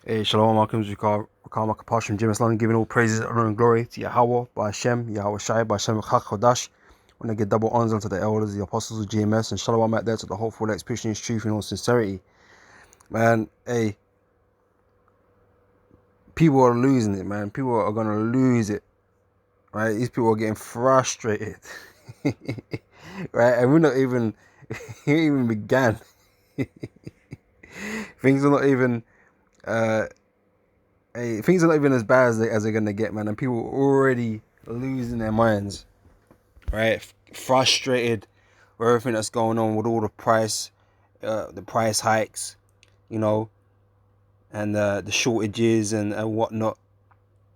Hey, Shalom, welcome to Karma Kapashim, Jim Islam, giving all praises, honor, and glory to Yahweh, by Hashem, Yahweh Shai, by Hashem Chodash. I want to give double honors unto the elders, the apostles of GMS, and Shalom out there to the hopeful that's preaching his truth in all sincerity. Man, hey, people are losing it, man. People are going to lose it, right? These people are getting frustrated, right? And we're not even, we ain't even began. Things are not even, uh, hey, things are not even as bad as they're gonna get, man. And people are already losing their minds, right? Frustrated with everything that's going on with all the price hikes, you know, and the shortages and whatnot.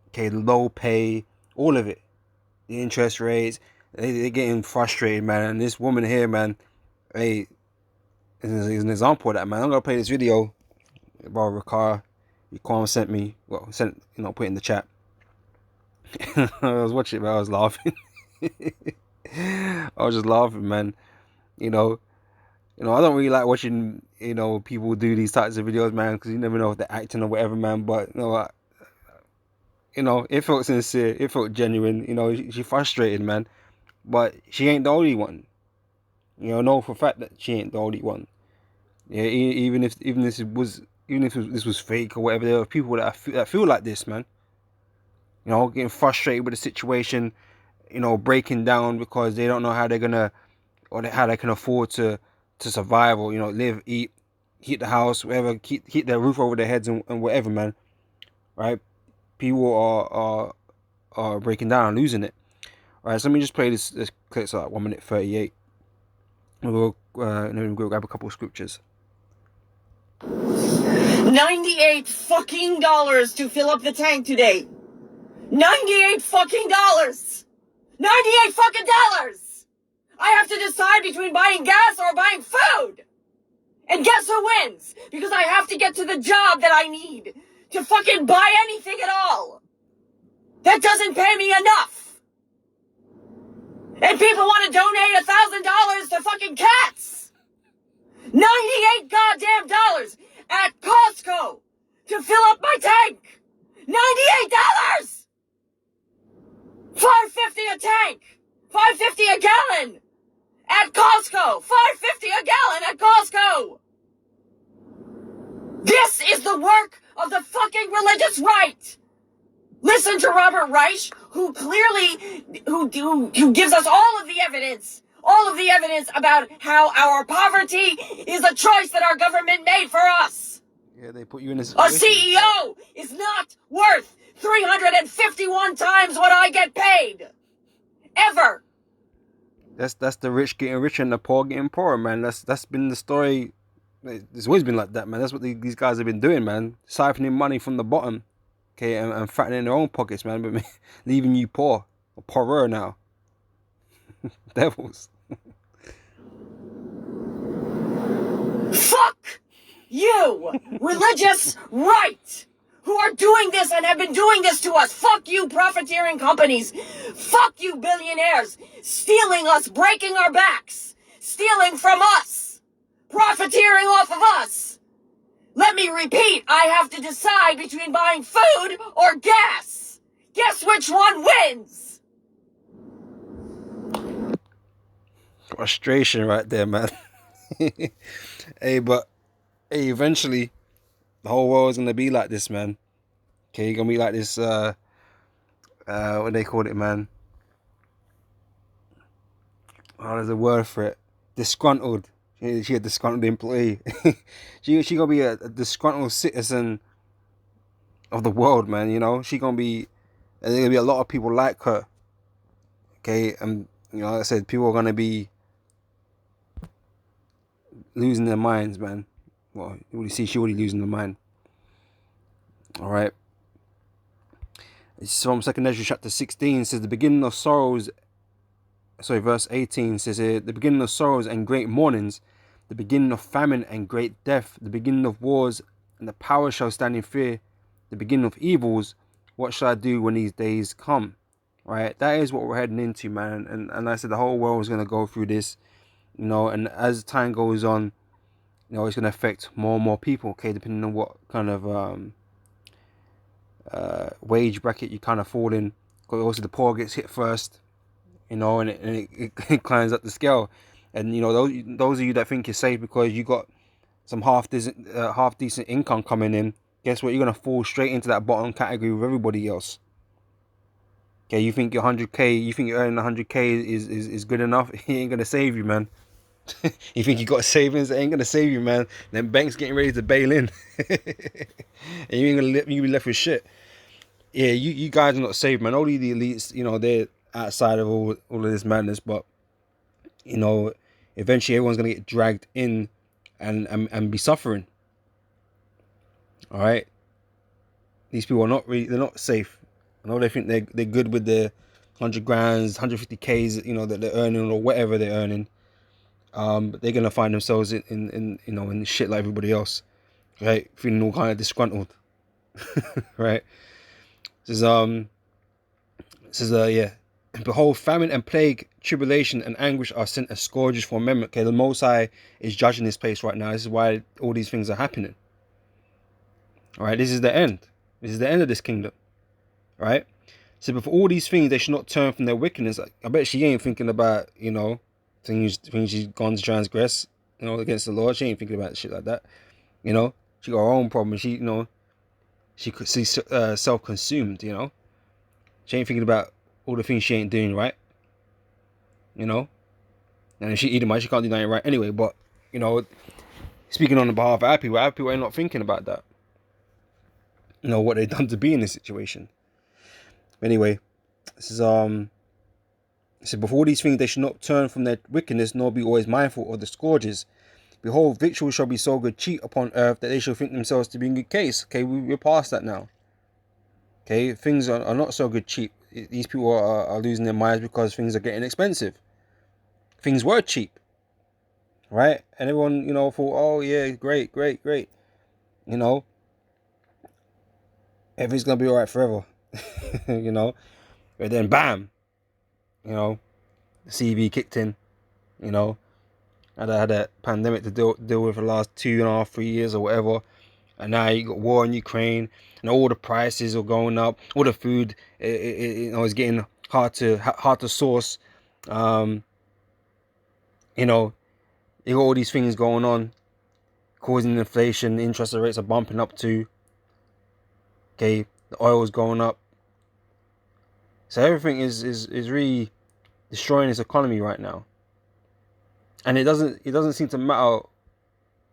Okay, the low pay, all of it, the interest rates. They're getting frustrated, man. And this woman here, man, hey, is an example of that, man. I'm gonna play this video, bro. Ricard, sent me, put in the chat. I was watching it, but I was laughing. I was just laughing, man. You know, I don't really like watching, people do these types of videos, man, because you never know if they're acting or whatever, man. But it felt sincere, it felt genuine. She frustrated, man, but she ain't the only one. Know for a fact that she ain't the only one. Yeah, even if this was fake or whatever, there are people that feel like this, man. Getting frustrated with the situation, breaking down because they don't know how they're gonna how they can afford to survive or live, eat, heat the house, whatever, keep their roof over their heads and whatever, man. Right? People are breaking down and losing it. All right, so let me just play this clip. It's like 1 minute 38. We'll go grab a couple of scriptures. 98 fucking dollars to fill up the tank today. 98 fucking dollars. 98 fucking dollars. I have to decide between buying gas or buying food. And guess who wins? Because I have to get to the job that I need to fucking buy anything at all. That doesn't pay me enough. And people want to donate $1,000 to fucking cats. 98 goddamn dollars at Costco to fill up my tank. $98. $5.50 a tank. $5.50 a gallon at Costco. $5.50 a gallon at Costco. This is the work of the fucking religious right. Listen to Robert Reich, who gives us all of the evidence about how our poverty is a choice that our government made for us. Yeah, they put you in this. A CEO is not worth 351 times what I get paid. Ever. That's the rich getting richer and the poor getting poorer, man. That's been the story. It's always been like that, man. That's what these guys have been doing, man. Siphoning money from the bottom, okay, and fattening their own pockets, man, but leaving you poor, or poorer now. Devils. Fuck you, religious right, who are doing this and have been doing this to us. Fuck you, profiteering companies. Fuck you, billionaires, stealing us, breaking our backs, stealing from us, profiteering off of us. Let me repeat, I have to decide between buying food or gas. Guess which one wins? Frustration right there, man. Hey, eventually, the whole world is gonna be like this, man. Okay, you're gonna be like this. What they call it, man? Oh, there's a word for it. Disgruntled. She a disgruntled employee. she gonna be a disgruntled citizen of the world, man. She gonna be. There's gonna be a lot of people like her. Okay, and like I said, people are gonna be losing their minds, man. Well, you already see she already losing her mind. All right. It's from 2nd Ezra chapter 16. Says the beginning of sorrows. Sorry, verse 18 says here, the beginning of sorrows and great mournings, the beginning of famine and great death, the beginning of wars, and the power shall stand in fear, the beginning of evils. What shall I do when these days come? Right, that is what we're heading into, man. And like I said, the whole world is going to go through this, and as time goes on, it's going to affect more and more people, okay, depending on what kind of wage bracket you kind of fall in. Because also the poor gets hit first, you know, and it climbs up the scale. And you know, those of you that think you're safe because you got some half decent income coming in, guess what? You're gonna fall straight into that bottom category with everybody else. Okay, you think your 100k, you think you're earning 100k is good enough? It ain't gonna save you, man. You think you got savings? It ain't gonna save you, man. Then banks getting ready to bail in, and you ain't gonna you be left with shit. Yeah, you guys are not safe, man. Only the elites, you know, they're outside of all of this madness, but you know, eventually everyone's gonna get dragged in and be suffering. All right, these people are they're not safe. I know they think they're good with their 100 grands, 150Ks, you know, that they're earning or whatever they're earning. But they're gonna find themselves in you know, in shit like everybody else, right? Feeling all kind of disgruntled, right? This is yeah. And behold, famine and plague, tribulation and anguish are sent as scourges for amendment. Okay, the Most High is judging this place right now. This is why all these things are happening. All right, this is the end. This is the end of this kingdom. Right? So, but for all these things, they should not turn from their wickedness. I bet she ain't thinking about, you know, things she's gone to transgress, you know, against the Lord. She ain't thinking about shit like that. You know, she got her own problem. She, you know, she's self-consumed. You know, she ain't thinking about all the things she ain't doing right. You know, and if she eating right, she can't do nothing right anyway. But you know, speaking on the behalf of our people ain't not thinking about that. You know what they've done to be in this situation. Anyway, this is so before these things they should not turn from their wickedness, nor be always mindful of the scourges. Behold, victuals shall be so good cheap upon earth that they shall think themselves to be in good case. Okay, we're past that now. Okay, things are not so good cheap. These people are losing their minds because things are getting expensive. Things were cheap, right? And everyone, you know, thought, oh yeah, great. You know, everything's gonna be alright forever. You know, but then bam, you know, the CB kicked in. You know, had a pandemic to deal with for the last 2.5, 3 years or whatever, and now you got war in Ukraine, and all the prices are going up. All the food, you know, is getting hard to source. You know, you got all these things going on, causing inflation. The interest rates are bumping up too. Okay, the oil is going up. So everything is really destroying this economy right now. And it doesn't seem to matter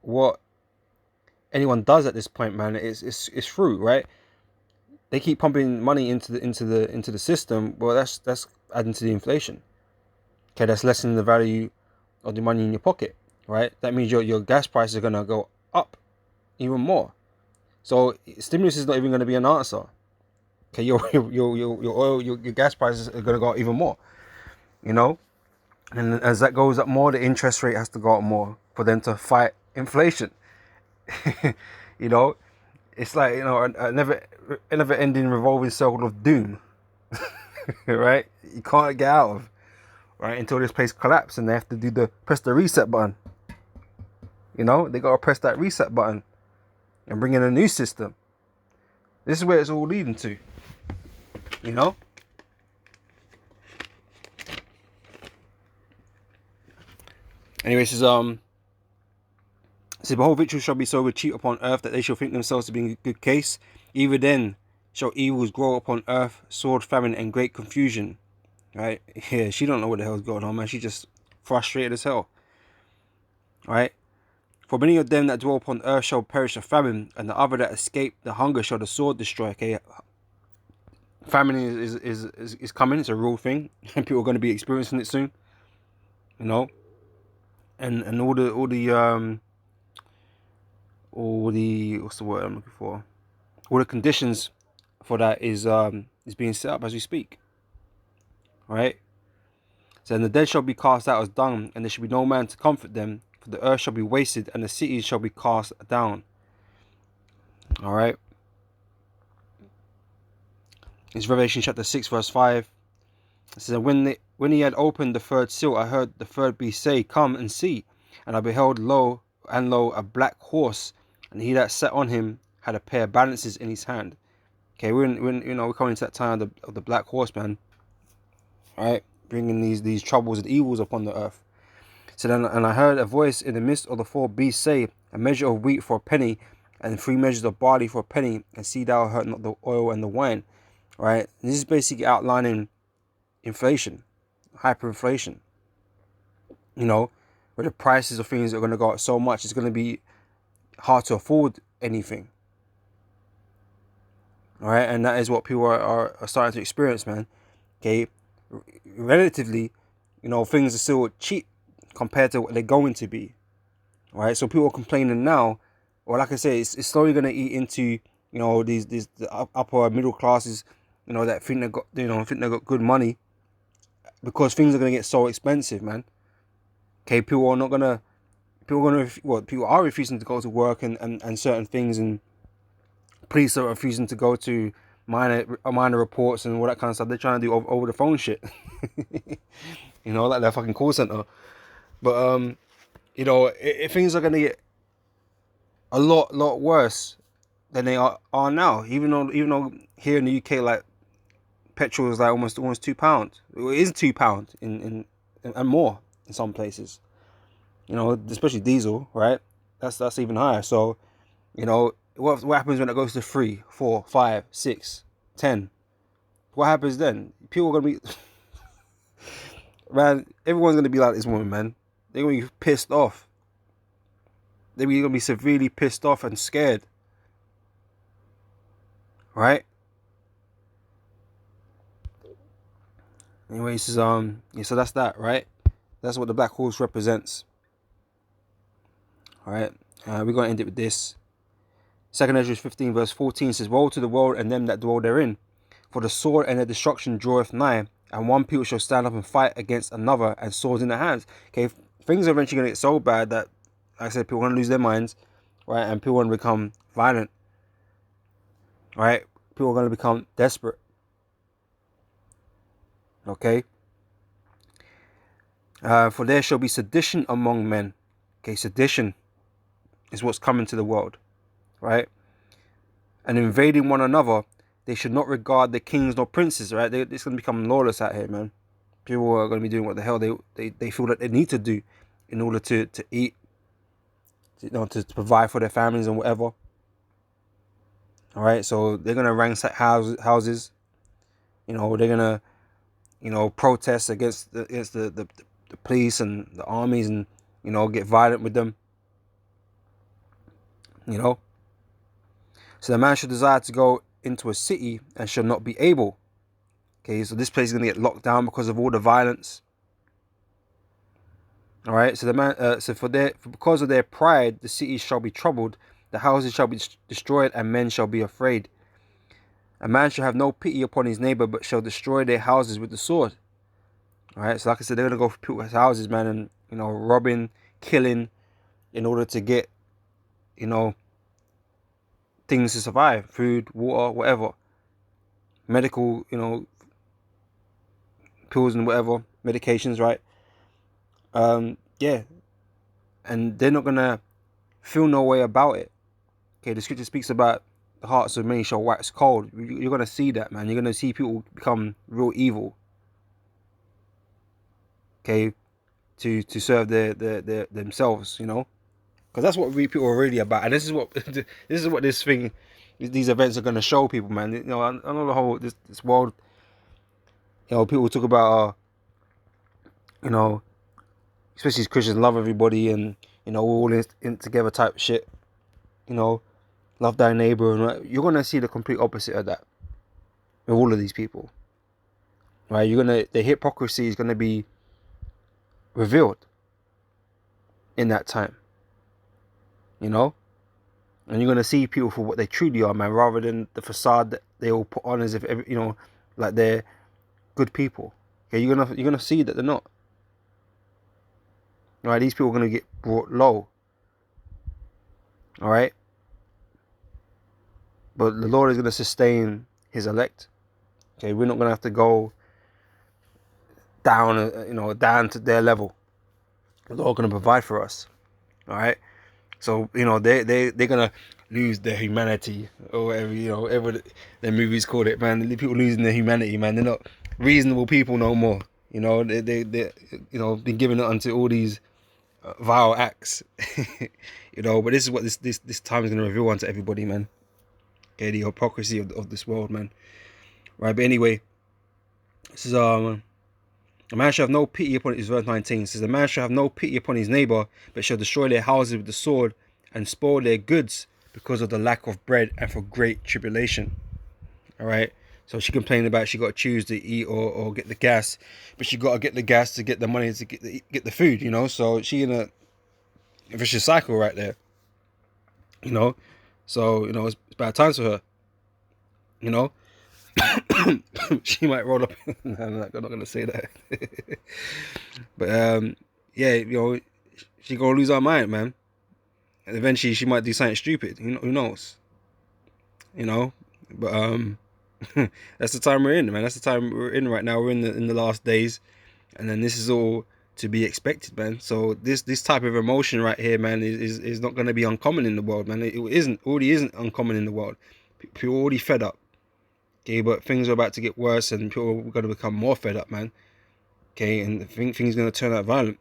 what anyone does at this point, man. It's through, right? They keep pumping money into the system. Well, that's adding to the inflation. Okay, that's lessening the value of the money in your pocket, right? That means your gas prices are gonna go up even more. So stimulus is not even gonna be an answer. Okay, your oil, your gas prices are gonna go up even more. You know, and as that goes up more, the interest rate has to go up more for them to fight inflation. You know, it's like, you know, a never ending revolving circle of doom. Right? You can't get out of, right, until this place collapses, and they have to press the reset button. You know, they gotta press that reset button and bring in a new system. This is where it's all leading to. You know? Anyways, this is the whole victory shall be so cheap upon earth that they shall think themselves to be in good case. Even then shall evils grow upon earth, sword, famine, and great confusion. Right? Yeah, she don't know what the hell's going on, man. She just frustrated as hell. Right? For many of them that dwell upon earth shall perish of famine, and the other that escape the hunger shall the sword destroy. Okay, famine is coming. It's a real thing, and people are going to be experiencing it soon. You know, and all the what's the word I'm looking for? All the conditions for that is being set up as we speak. Right? So, and the dead shall be cast out as dung, and there shall be no man to comfort them. For the earth shall be wasted, and the cities shall be cast down. All right. It's Revelation chapter 6, verse 5. It says, when he had opened the third seal, I heard the third beast say, come and see. And I beheld, lo, a black horse, and he that sat on him had a pair of balances in his hand. Okay, we're coming to that time of the black horseman, right? Bringing these troubles and evils upon the earth. So then, and I heard a voice in the midst of the four beasts say, a measure of wheat for a penny, and 3 measures of barley for a penny, and see thou hurt not the oil and the wine. Right? And this is basically outlining inflation, hyperinflation. Where the prices of things are going to go up so much, it's going to be hard to afford anything. All right, and that is what people are starting to experience, man. Okay, relatively, things are still cheap compared to what they're going to be. All right, so people are complaining now, or like I say, it's slowly going to eat into these the upper middle classes, that think they got good money, because things are going to get so expensive, man. Okay, people are refusing to go to work and certain things, and police are refusing to go to minor reports and all that kind of stuff. They're trying to do over the phone shit, like their fucking call center. But if things are gonna get a lot worse than they are now. Even though here in the UK, like, petrol is like almost £2. It is £2 in and more in some places. Especially diesel, right? That's even higher. So, what happens when it goes to 3, 4, 5, 6, 10? What happens then? People are gonna be man. Everyone's gonna be like this woman, man. They're gonna be pissed off. They're gonna be severely pissed off and scared, right? Anyways, so that's that, right? That's what the black horse represents. All right, we're gonna end it with this. 2 Ezra 15 verse 14 says, "Woe to the world and them that dwell therein, for the sword and their destruction draweth nigh, and one people shall stand up and fight against another, and swords in their hands." Okay, things are eventually gonna get so bad that, like I said, people are gonna lose their minds, right? And people are gonna become violent, right? People are gonna become desperate. Okay. For there shall be sedition among men. Okay, sedition is what's coming to the world, right? And invading one another, they should not regard the kings nor princes, right? It's going to become lawless out here, man. People are going to be doing what the hell they feel that they need to do in order to eat, to provide for their families and whatever. All right, so they're going to ransack houses. They're going to protest against the police and the armies, and get violent with them. So the man should desire to go into a city and shall not be able. Okay, so this place is going to get locked down because of all the violence. All right, so the man, because of their pride, the cities shall be troubled, the houses shall be destroyed, and men shall be afraid. A man shall have no pity upon his neighbor, but shall destroy their houses with the sword. All right, so like I said, they're gonna go for people's houses, man, and robbing, killing, in order to get, things to survive, food, water, whatever, medical, pills and whatever, medications, right? Yeah, and they're not gonna feel no way about it. Okay, the scripture speaks about the hearts of many shall wax cold. You're gonna see that, man. You're gonna see people become real evil. Okay, to serve their themselves, because that's what people are really about, and this is what these events are gonna show people, man. I know the whole this world. People talk about, especially as Christians, love everybody, and we're all in together type shit. Love thy neighbor, and you're gonna see the complete opposite of that with all of these people. Right? The hypocrisy is gonna be revealed in that time. And you're gonna see people for what they truly are, man, rather than the facade that they all put on as if like they're good people. Okay, you're gonna see that they're not. All right, these people are gonna get brought low. All right, but the Lord is gonna sustain His elect. Okay, we're not gonna have to go down, down to their level. The Lord gonna provide for us. All right, so they're gonna lose their humanity or whatever, you know, whatever the movies called it, man. The people losing their humanity, man. They're not reasonable people no more. You know, they you know, been giving it onto all these vile acts. You know, but this is what this time is going to reveal onto everybody, man. Okay, the hypocrisy of this world, man. Right, but anyway, this is a man shall have no pity upon his verse 19. It says a man shall have no pity upon his neighbor, but shall destroy their houses with the sword and spoil their goods because of the lack of bread and for great tribulation. All right. So she complained about she got to choose to eat or get the gas, but she got to get the gas to get the money to get the food. You know, so she in a vicious cycle right there. You know, so you know it's bad times for her. You know, she might roll up. No, I'm not gonna say that. But yeah, you know, she gonna lose her mind, man. And eventually, she might do something stupid. You know, who knows? You know, but that's the time we're in, man. That's the time we're in right now. We're in the last days, and then this is all to be expected, man. So this type of emotion right here, man, is not going to be uncommon in the world, man. It already isn't uncommon in the world. People are already fed up, okay, but things are about to get worse, and people are going to become more fed up, man. Okay, and things are going to turn out violent.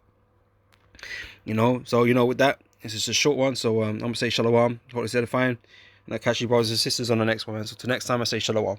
You know, so you know, with that, this is a short one. So I'm gonna say shalom. Hope it's edifying, and I'll catch you brothers and sisters on the next one, man. So till next time, I say shalom.